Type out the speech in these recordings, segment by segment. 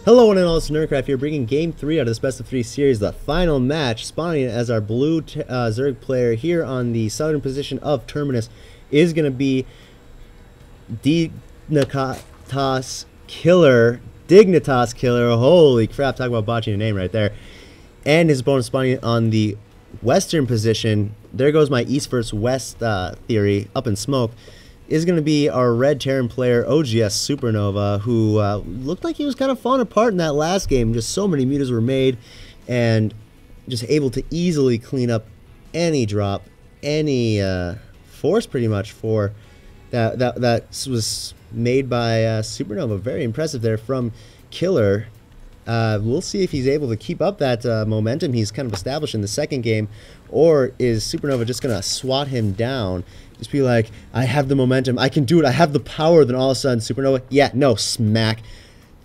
Hello one and all, it's Nerdcraft here, bringing Game 3 out of this Best of 3 series, the final match, spawning as our blue Zerg player here on the southern position of Terminus is going to be Dignitas Killer, holy crap, talk about botching a name right there, and his opponent spawning on the western position. There goes my east versus west theory, up in smoke. Is going to be our red Terran player, oGsSuperNova, who looked like he was kind of falling apart in that last game. Just so many mutas were made, and just able to easily clean up any drop, any force pretty much for that was made by Supernova. Very impressive there from Killer. We'll see if he's able to keep up that momentum he's kind of established in the second game, or is Supernova just going to swat him down? Just be like, I have the momentum, I can do it, I have the power. Then all of a sudden, Supernova, yeah, no, smack,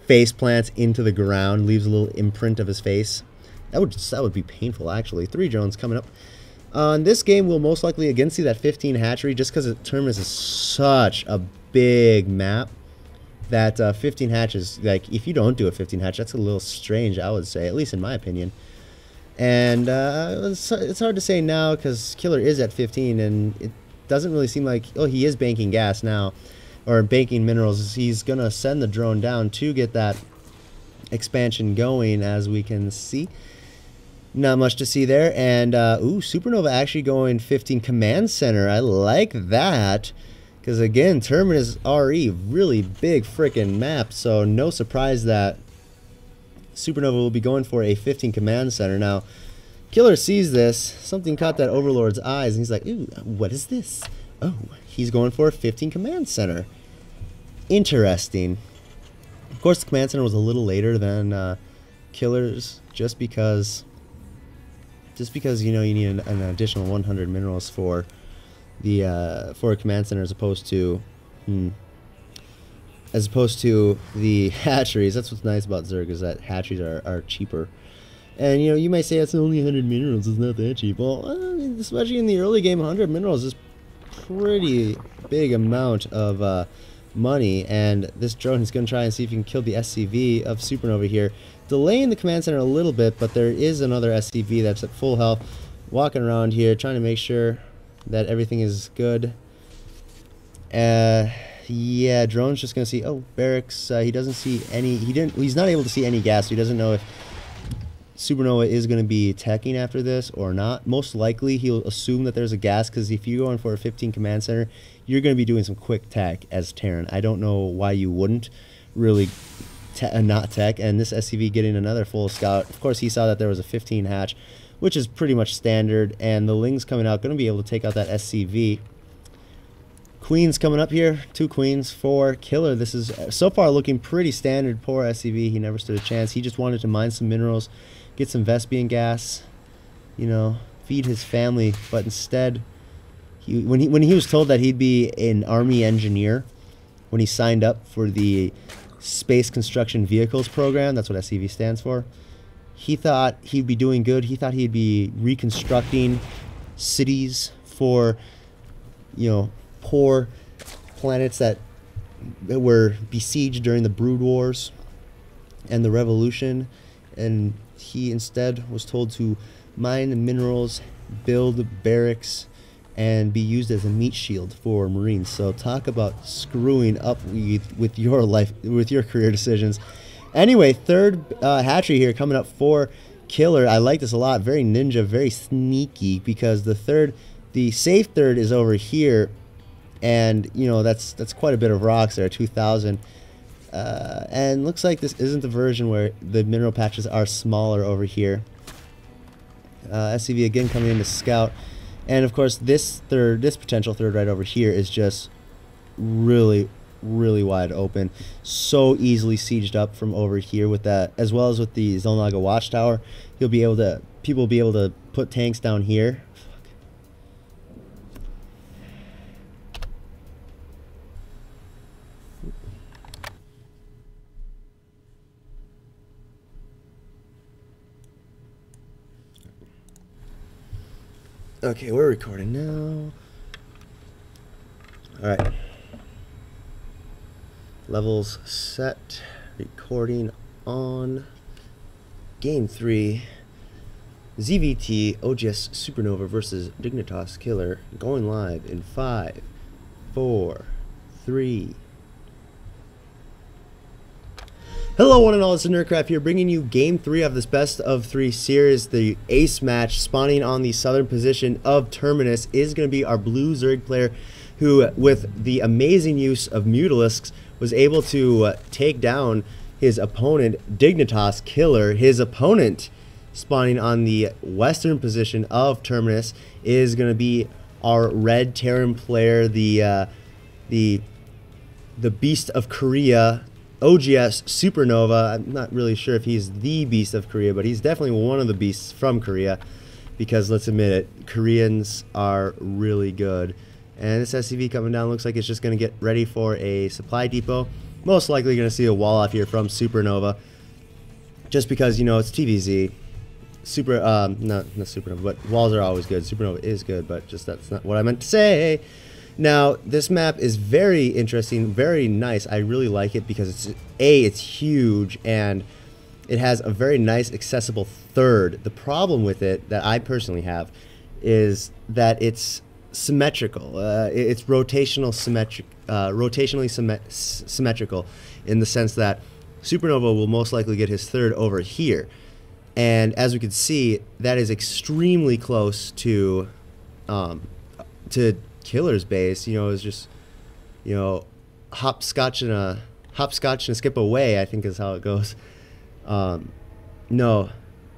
face plants into the ground, leaves a little imprint of his face. That would be painful, actually. 3 drones coming up. In this game, we'll most likely again see that 15 hatchery, just because Terminus is such a big map. That 15 hatches, like, if you don't do a 15 hatch, that's a little strange, I would say, at least in my opinion. And it's hard to say now, because Killer is at 15, and it doesn't really seem like, oh, he is banking gas now, or banking minerals. He's going to send the drone down to get that expansion going, as we can see. Not much to see there. And, ooh, Supernova actually going 15 command center. I like that. Because, again, Terminus RE, really big freaking map, so no surprise that Supernova will be going for a 15 command center. Now, Killer sees this, something caught that Overlord's eyes, and he's like, ooh, what is this? Oh, he's going for a 15 command center. Interesting. Of course, the command center was a little later than Killer's, just because, you know, you need an additional 100 minerals for the for a command center, as opposed to the hatcheries. That's what's nice about Zerg, is that hatcheries are cheaper. And you know, you might say it's only 100 minerals, it's not that cheap. Well, especially in the early game, 100 minerals is pretty big amount of money. And this drone is going to try and see if he can kill the SCV of Supernova here, delaying the command center a little bit. But there is another SCV that's at full health, walking around here, trying to make sure that everything is good. Yeah, drone's just gonna see, oh, barracks. He doesn't see any. He's not able to see any gas. So he doesn't know if Supernova is gonna be teching after this or not. Most likely, he'll assume that there's a gas, because if you're going for a 15 command center, you're gonna be doing some quick tech as Terran. I don't know why you wouldn't really not tech. And this SCV getting another full scout. Of course, he saw that there was a 15 hatch, which is pretty much standard, and the Ling's coming out, going to be able to take out that SCV. Queen's coming up here, 2 queens for Killer. This is so far looking pretty standard. Poor SCV, he never stood a chance. He just wanted to mine some minerals, get some Vespian gas, you know, feed his family. But instead, when he was told that he'd be an army engineer when he signed up for the Space Construction Vehicles program, that's what SCV stands for, he thought he'd be doing good. He thought he'd be reconstructing cities for, you know, poor planets that were besieged during the Brood Wars and the Revolution. And he instead was told to mine minerals, build barracks, and be used as a meat shield for Marines. So talk about screwing up with your life, with your career decisions. Anyway, 3rd hatchery here coming up for Killer. I like this a lot. Very ninja, very sneaky, because the safe 3rd is over here, and you know, that's quite a bit of rocks there, 2,000. And looks like this isn't the version where the mineral patches are smaller over here. SCV again coming in to scout, and of course this potential 3rd right over here is just really wide open, so easily sieged up from over here with that, as well as with the Zelnaga watchtower. People will be able to put tanks down here. Okay, we're recording now. All right. Levels set, recording on Game 3. ZVT oGsSuperNova versus dKiller, going live in 5, 4, 3. Hello one and all, it's Nerdcraft here, bringing you Game 3 of this best of 3 series. The ace match spawning on the southern position of Terminus is going to be our blue Zerg player who, with the amazing use of Mutalisks, was able to take down his opponent, dKiller. His opponent spawning on the western position of Terminus is going to be our red Terran player, the Beast of Korea, oGsSuperNova. I'm not really sure if he's the Beast of Korea, but he's definitely one of the beasts from Korea, because let's admit it, Koreans are really good. And this SCV coming down looks like it's just going to get ready for a supply depot. Most likely going to see a wall off here from Supernova, just because, you know, it's TVZ. Not Supernova, but walls are always good. Supernova is good, but just that's not what I meant to say. Now, this map is very interesting, very nice. I really like it because it's huge and it has a very nice accessible third. The problem with it that I personally have is that it's symmetrical. It's rotationally symmetrical in the sense that Supernova will most likely get his third over here. And as we can see, that is extremely close to Killer's base. You know, it's just, you know, hopscotch and a skip away, I think is how it goes. No,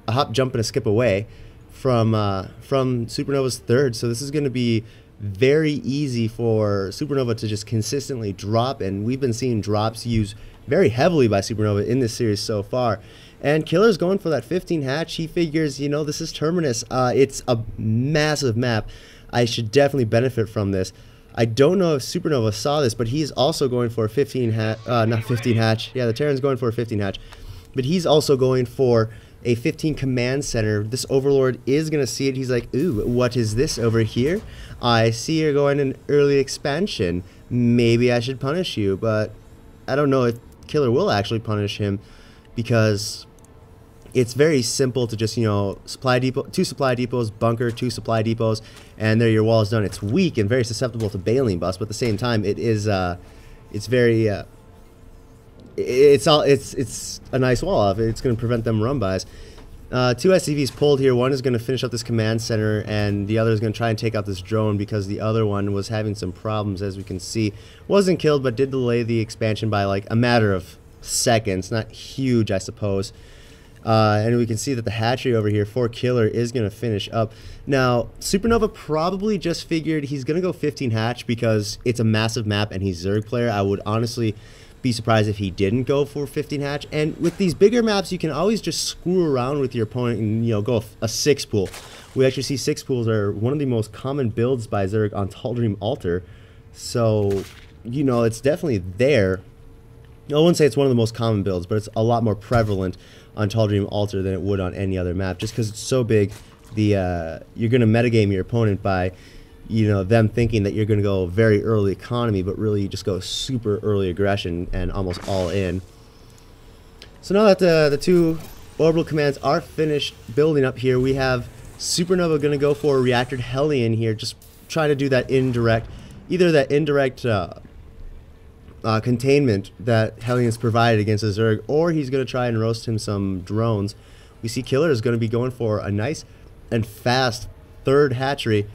a hop, jump, and a skip away from Supernova's third. So this is going to be very easy for Supernova to just consistently drop, and we've been seeing drops used very heavily by Supernova in this series so far. And Killer's going for that 15 hatch. He figures, you know, this is Terminus. It's a massive map. I should definitely benefit from this. I don't know if Supernova saw this, but he's also going for a 15 hatch. Not 15 hatch. Yeah, the Terran's going for a 15 hatch. But he's also going for a 15 command center. This Overlord is going to see it. He's like, ooh, what is this over here? I see you're going in early expansion. Maybe I should punish you. But I don't know if Killer will actually punish him, because it's very simple to just, you know, supply depot, 2 supply depots, bunker, 2 supply depots, and there your wall is done. It's weak and very susceptible to bailing bust, but at the same time, it is it's very it's a nice wall off. It's going to prevent them run-bys. 2 SCVs pulled here. One is going to finish up this command center, and the other is going to try and take out this drone, because the other one was having some problems, as we can see. Wasn't killed, but did delay the expansion by like a matter of seconds. Not huge, I suppose. And we can see that the hatchery over here for Killer is going to finish up. Now, Supernova probably just figured he's going to go 15 hatch because it's a massive map and he's Zerg player. I would honestly be surprised if he didn't go for 15 hatch. And with these bigger maps, you can always just screw around with your opponent and, you know, go a 6 pool. We actually see 6 pools are one of the most common builds by Zerg on Tall Dream Altar. So, you know, it's definitely there. I wouldn't say it's one of the most common builds, but it's a lot more prevalent on Tall Dream Altar than it would on any other map, just because it's so big. You're going to metagame your opponent by, you know, them thinking that you're going to go very early economy, but really you just go super early aggression and almost all in. So now that the 2 orbital commands are finished building up here, we have Supernova going to go for a reactored Hellion here, just try to do that indirect, either that indirect containment that Hellion's provided against a Zerg, or he's going to try and roast him some drones. We see Killer is going to be going for a nice and fast third hatchery.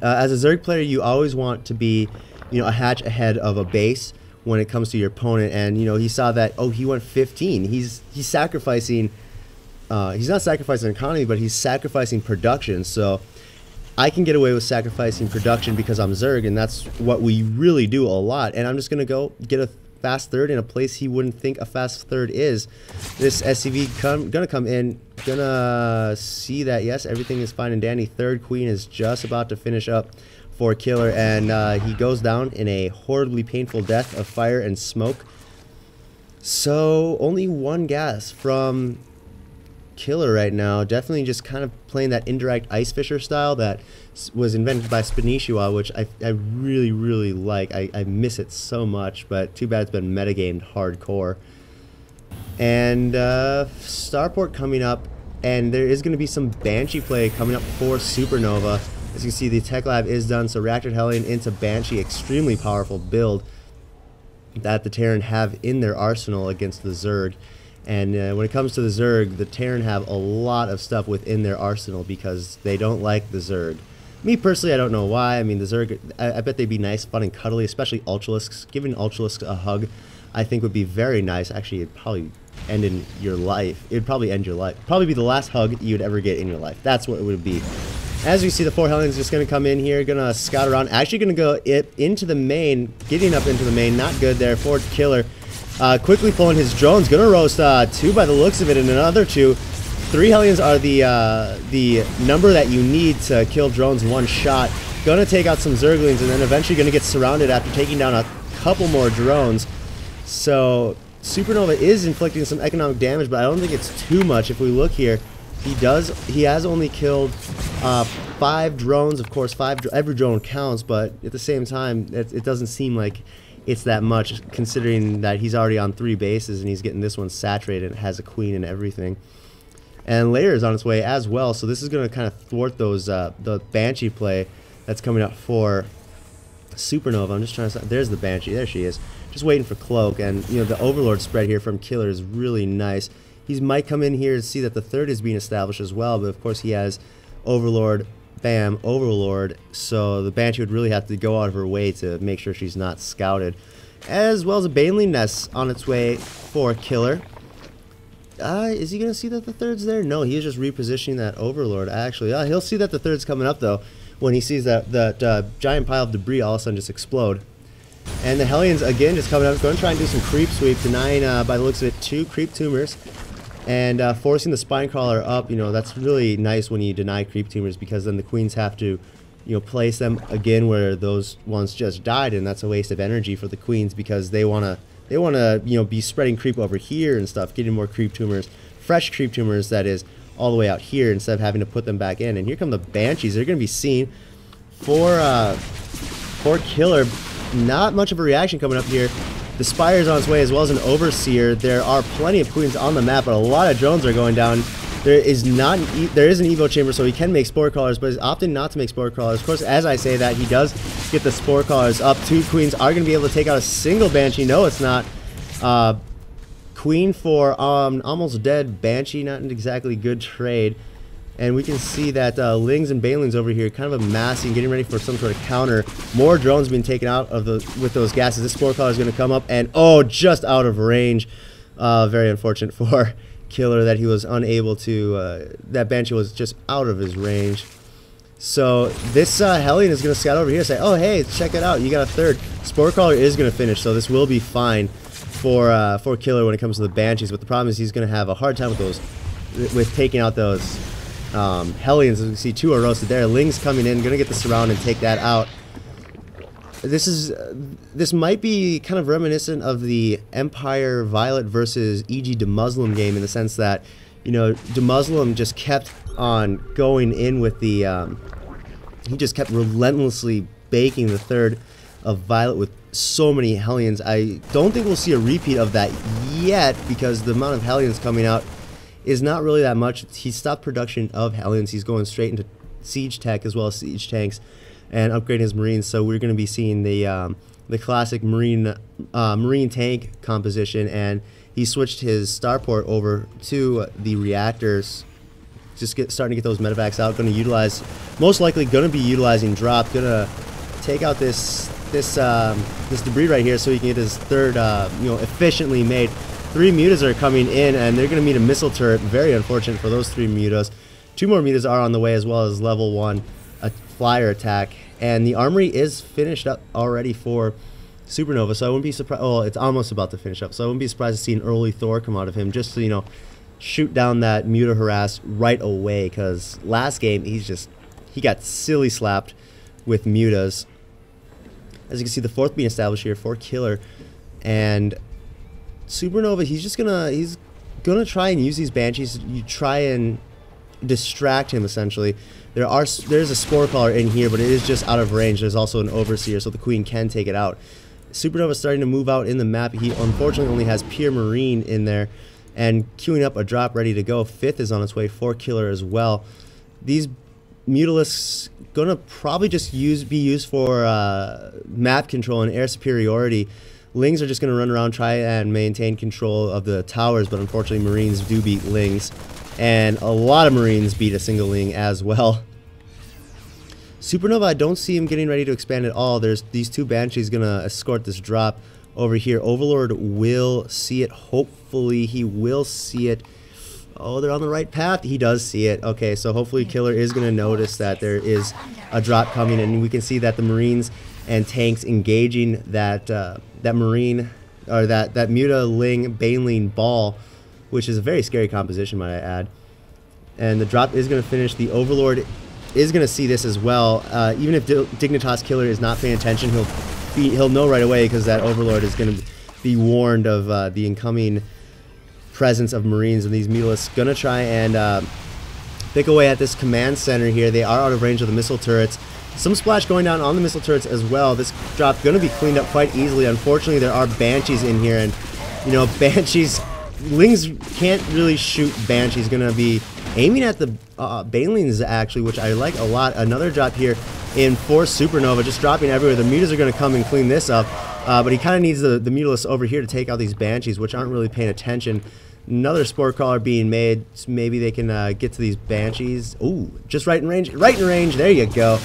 As a Zerg player, you always want to be, you know, a hatch ahead of a base when it comes to your opponent. And, you know, he saw that, oh, he went 15. He's sacrificing, he's not sacrificing economy, but he's sacrificing production. So I can get away with sacrificing production because I'm Zerg, and that's what we really do a lot. And I'm just going to go get a fast third in a place he wouldn't think a fast third is. This SCV gonna come in, gonna see that, yes, everything is fine and dandy. Third queen is just about to finish up for Killer, and he goes down in a horribly painful death of fire and smoke. So only 1 gas from Killer right now. Definitely just kind of playing that indirect Ice Fisher style that was invented by Spinishua, which I really, really like. I miss it so much, but too bad it's been metagamed hardcore. And Starport coming up, and there is going to be some Banshee play coming up for Supernova. As you can see, the Tech Lab is done, so Reactor Hellion into Banshee, extremely powerful build that the Terran have in their arsenal against the Zerg. And when it comes to the Zerg, the Terran have a lot of stuff within their arsenal because they don't like the Zerg. Me personally, I don't know why. I mean, the Zerg, I bet they'd be nice, fun, and cuddly, especially Ultralisks. Giving Ultralisks a hug, I think, would be very nice. Actually, it'd probably end in your life. It'd probably end your life. Probably be the last hug you'd ever get in your life. That's what it would be. As you see, the 4 Hellions just going to come in here, going to scout around. Actually going to go into the main, getting up into the main. Not good there for dKiller. Quickly pulling his drones. Going to roast 2 by the looks of it, and another 2. 3 Hellions are the number that you need to kill drones in one shot. Going to take out some Zerglings, and then eventually going to get surrounded after taking down a couple more drones. So Supernova is inflicting some economic damage, but I don't think it's too much. If we look here, he has only killed 5 drones. Of course, every drone counts, but at the same time, it doesn't seem like it's that much, considering that he's already on 3 bases and he's getting this one saturated and has a queen and everything. And Layer is on its way as well, so this is going to kind of thwart those the Banshee play that's coming up for Supernova. I'm just trying to... There's the Banshee. There she is. Just waiting for Cloak, and you know, the Overlord spread here from Killer is really nice. He might come in here and see that the 3rd is being established as well, but of course he has Overlord, bam, Overlord, so the Banshee would really have to go out of her way to make sure she's not scouted. As well as a Baneling Nest on its way for Killer. Is he going to see that the 3rd's there? No, he is just repositioning that Overlord, actually. He'll see that the 3rd's coming up, though, when he sees that giant pile of debris all of a sudden just explode. And the Hellions, again, just coming up, going to try and do some creep sweep, denying, by the looks of it, 2 creep tumors. And forcing the Spine Crawler up. You know, that's really nice when you deny creep tumors, because then the queens have to, you know, place them again where those ones just died, and that's a waste of energy for the queens, because they want to you know, be spreading creep over here and stuff, getting more creep tumors, fresh creep tumors, that is, all the way out here, instead of having to put them back in. And here come the Banshees. They're going to be seen for Killer. Not much of a reaction coming up here. The Spire's on its way, as well as an Overseer. There are plenty of queens on the map, but a lot of drones are going down. There is an Evo Chamber, so he can make Spore Crawlers, but he's opting not to make Spore Crawlers. Of course, as I say that, he does get the Spore Crawlers up. 2 queens are going to be able to take out a single Banshee. No, it's not. Queen for almost dead Banshee, not an exactly good trade. And we can see that Lings and Banelings over here kind of amassing, getting ready for some sort of counter. More drones being taken out of with those gases. This Spore Crawler is going to come up, and oh, just out of range. Very unfortunate for Killer that he was unable to, that Banshee was just out of his range. So this Hellion is going to scout over here and say, oh hey, check it out, you got a 3rd. Spore Crawler is going to finish, so this will be fine for Killer when it comes to the Banshees, but the problem is he's going to have a hard time with taking out those Hellions. As you can see, 2 are roasted there. Ling's coming in, going to get the surround and take that out. This might be kind of reminiscent of the Empire Violet versus EG DeMuslim game, in the sense that, you know, DeMuslim just kept on going in with the he just kept relentlessly baking the 3rd of Violet with so many Hellions. I don't think we'll see a repeat of that yet, because the amount of Hellions coming out is not really that much. He stopped production of Hellions. He's going straight into siege tech as well as siege tanks, and upgrading his Marines. So we're going to be seeing the classic Marine tank composition, and he switched his starport over to the reactors. Just starting to get those medevacs out. Going to utilize, most likely going to be utilizing drop. Going to take out this debris right here so he can get his 3rd, you know, efficiently made. 3 mutas are coming in, and they're going to meet a missile turret. Very unfortunate for those 3 mutas. 2 more mutas are on the way, as well as level 1 a flyer attack. And the armory is finished up already for Supernova, so I wouldn't be surprised. Oh, it's almost about to finish up, so I wouldn't be surprised to see an early Thor come out of him, just to, you know, shoot down that muta harass right away. Because last game he got silly slapped with mutas. As you can see, the 4th being established here for Killer, and Supernova, he's gonna try and use these Banshees. You try and distract him, essentially. There's a Spore Crawler in here, but it is just out of range. There's also an Overseer, so the Queen can take it out. Supernova is starting to move out in the map. He unfortunately only has Pure Marine in there, and queuing up a drop ready to go. 5th is on its way for Killer as well. These Mutalisks gonna probably just be used for map control and air superiority. Lings are just gonna run around, try and maintain control of the towers, but unfortunately Marines do beat Lings, and a lot of Marines beat a single Ling as well. Supernova, I don't see him getting ready to expand at all. There's these 2 Banshees gonna escort this drop over here. Overlord will see it. Hopefully he will see it. Oh, they're on the right path. He does see it. Okay, so hopefully Killer is going to notice that there is a drop coming, and we can see that the Marines and tanks engaging that Marine, or that Muta Ling Baneling ball, which is a very scary composition, might I add. And the drop is going to finish. The Overlord is going to see this as well. Even if Dignitas Killer is not paying attention, he'll know right away, because that Overlord is going to be warned of the incoming presence of Marines, and these Mutalisks gonna try and pick away at this command center here. They are out of range of the missile turrets. Some splash going down on the missile turrets as well. This drop gonna be cleaned up quite easily. Unfortunately, there are Banshees in here, and you know, Banshees, Lings can't really shoot Banshees. Gonna be aiming at the Banelings actually, which I like a lot. Another drop here in for Supernova, just dropping everywhere. The Mutas are gonna come and clean this up, but he kind of needs the Mutalisks over here to take out these Banshees, which aren't really paying attention. Another Spore Crawler being made. So maybe they can get to these Banshees. Ooh, just right in range. Right in range. There you go.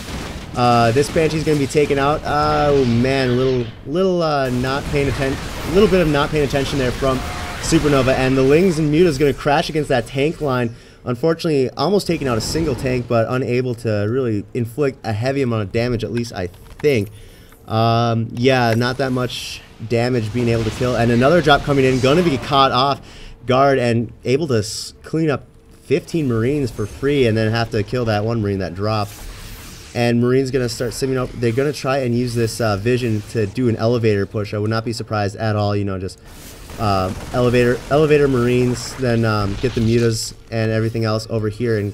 This Banshee's gonna be taken out. Oh man, a little not paying attention. A little bit of not paying attention there from Supernova, and the Lings and Muta's gonna crash against that tank line. Unfortunately, almost taking out a single tank, but unable to really inflict a heavy amount of damage. At least I think. Yeah, not that much damage being able to kill. And another drop coming in, gonna be caught off guard and able to clean up 15 Marines for free, and then have to kill that one Marine that dropped. And Marine's gonna start simming up. They're gonna try and use this vision to do an elevator push. I would not be surprised at all. You know, just elevator Marines, then get the Mutas and everything else over here. And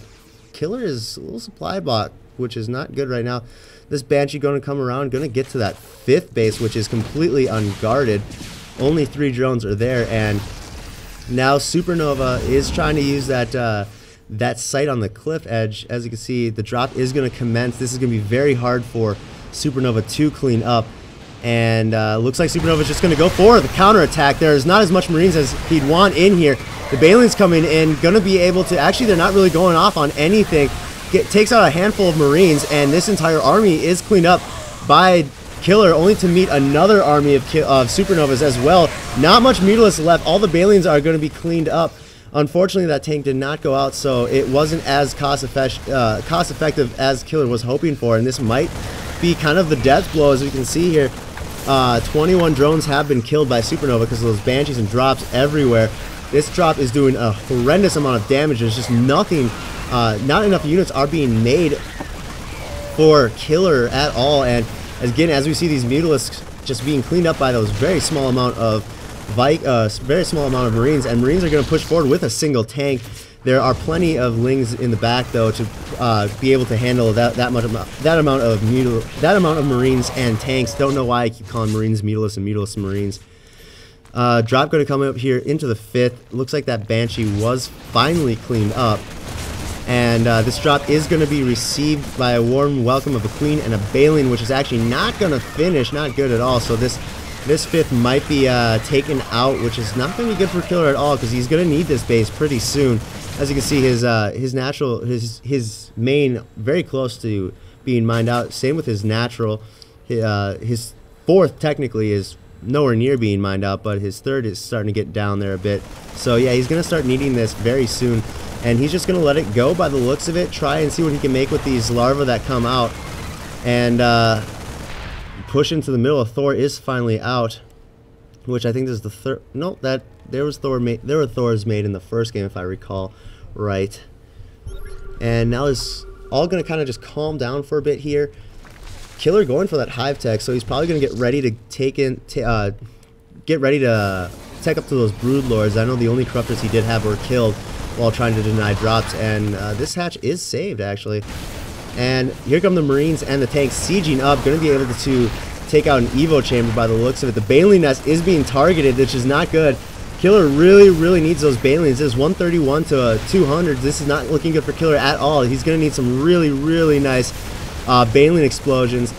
Killer is a little supply block, which is not good right now. This Banshee gonna come around, gonna get to that 5th base, which is completely unguarded. Only 3 drones are there, and now Supernova is trying to use that sight on the cliff edge. As you can see, the drop is going to commence. This is going to be very hard for Supernova to clean up. And looks like Supernova is just going to go for the counterattack. There's not as much Marines as he'd want in here. The Banelings coming in, going to be able to... Actually, they're not really going off on anything. Takes out a handful of Marines, and this entire army is cleaned up by Killer, only to meet another army of Supernovas as well. Not much Mutalisks left. All the Banelings are going to be cleaned up. Unfortunately, that tank did not go out, so it wasn't as cost effective as Killer was hoping for, and this might be kind of the death blow. As you can see here, 21 drones have been killed by Supernova because of those Banshees and drops everywhere. This drop is doing a horrendous amount of damage. There's just nothing, not enough units are being made for Killer at all, and again, as we see these Mutalisks just being cleaned up by those very small amount of Marines, and Marines are going to push forward with a single tank. There are plenty of Lings in the back though to be able to handle that amount of Marines and tanks. Don't know why I keep calling Marines Mutalisks and Mutalisks Marines. Drop going to come up here into the 5th. Looks like that Banshee was finally cleaned up. And this drop is going to be received by a warm welcome of a Queen and a Baneling, which is actually not going to finish. Not good at all. So this 5th might be taken out, which is not going to be good for Killer at all, because he's going to need this base pretty soon. As you can see, his main very close to being mined out. Same with his natural. His 4th technically is nowhere near being mined out, but his 3rd is starting to get down there a bit. So yeah, he's going to start needing this very soon. And he's just going to let it go by the looks of it. Try and see what he can make with these larvae that come out. And push into the middle. Thor is finally out. Which I think this is the 3rd. No, there were Thors made in the first game, if I recall right. And now it's all going to kind of just calm down for a bit here. Killer going for that hive tech, so he's probably going to get ready to take up to those brood lords. I know the only corruptors he did have were killed while trying to deny drops, and this hatch is saved actually. And here come the Marines and the tanks sieging up, going to be able to take out an Evo chamber by the looks of it. The Baneling nest is being targeted, which is not good. Killer really needs those Banelings. This is 131 to 200. This is not looking good for Killer at all. He's going to need some really nice Baneling explosions.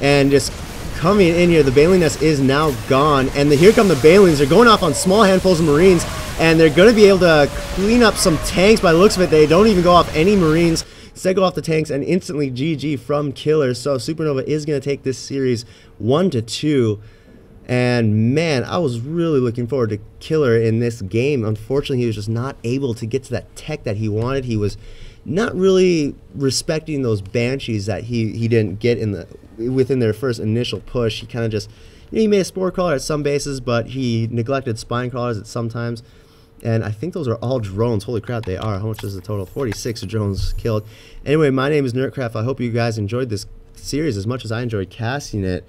And just coming in here, the Baneling nest is now gone. And here come the Banelings. They're going off on small handfuls of Marines. And they're going to be able to clean up some tanks by the looks of it. They don't even go off any Marines. Instead go off the tanks and instantly GG from Killer. So Supernova is going to take this series 1-2. And man, I was really looking forward to Killer in this game. Unfortunately, he was just not able to get to that tech that he wanted. He was not really respecting those Banshees that he didn't get within their first initial push. He kind of just, he made a Spore Crawler at some bases, but he neglected Spine Crawlers at some times. And I think those are all drones. Holy crap, they are. How much is the total? 46 drones killed. Anyway, my name is Nerdcraft. I hope you guys enjoyed this series as much as I enjoyed casting it.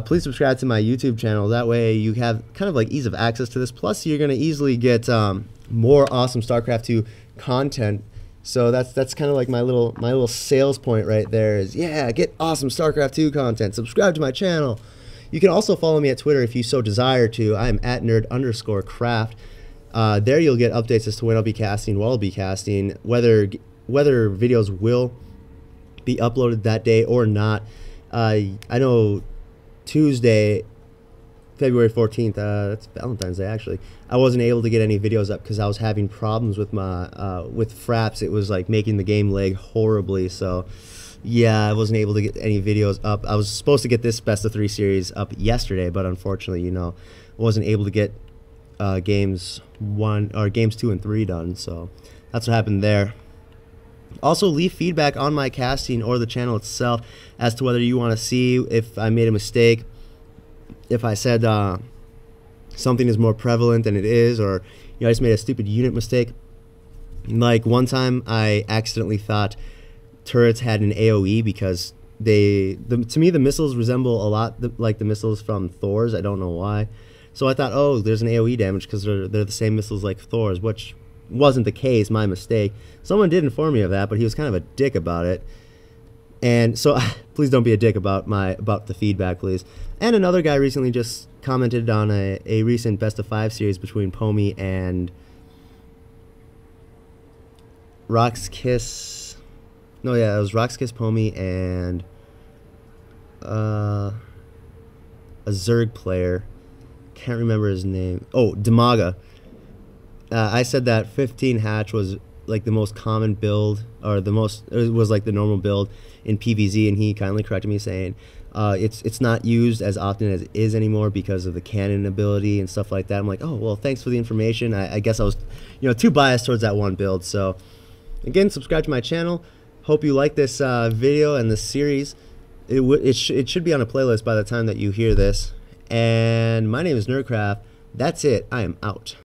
Please subscribe to my YouTube channel. That way you have kind of like ease of access to this. Plus, you're going to easily get more awesome StarCraft 2 content. So that's kind of like my little sales point right there is, yeah, get awesome StarCraft 2 content. Subscribe to my channel. You can also follow me at Twitter if you so desire to. I am at nerd_craft. There you'll get updates as to when I'll be casting, what I'll be casting, whether videos will be uploaded that day or not. I know Tuesday, February 14th, that's Valentine's Day actually, I wasn't able to get any videos up because I was having problems with my with Fraps. It was like making the game lag horribly, so yeah, I wasn't able to get any videos up. I was supposed to get this best of 3 series up yesterday, but unfortunately, I wasn't able to get games 2 and 3 done, so that's what happened there. Also, leave feedback on my casting or the channel itself as to whether you want to see if I made a mistake, if I said something is more prevalent than it is, or I just made a stupid unit mistake. Like one time I accidentally thought turrets had an AoE because to me the missiles resemble a lot like the missiles from Thor's. I don't know why. So I thought, oh, there's an AoE damage because they're the same missiles like Thor's, which wasn't the case, my mistake. Someone did inform me of that, but he was kind of a dick about it. And so please don't be a dick about the feedback, please. And another guy recently just commented on a recent best of 5 series between Pomi and Roxkiss. No, yeah, it was Roxkiss, Pomi, and a Zerg player. Can't remember his name. Oh, Damaga. I said that 15 hatch was like the most common build, or it was like the normal build in PvZ, and he kindly corrected me saying it's not used as often as it is anymore because of the cannon ability and stuff like that. I'm like, oh well, thanks for the information. I guess I was too biased towards that one build. So again, subscribe to my channel. Hope you like this video and this series. It should be on a playlist by the time that you hear this. And my name is Nerdcraft. That's it. I am out.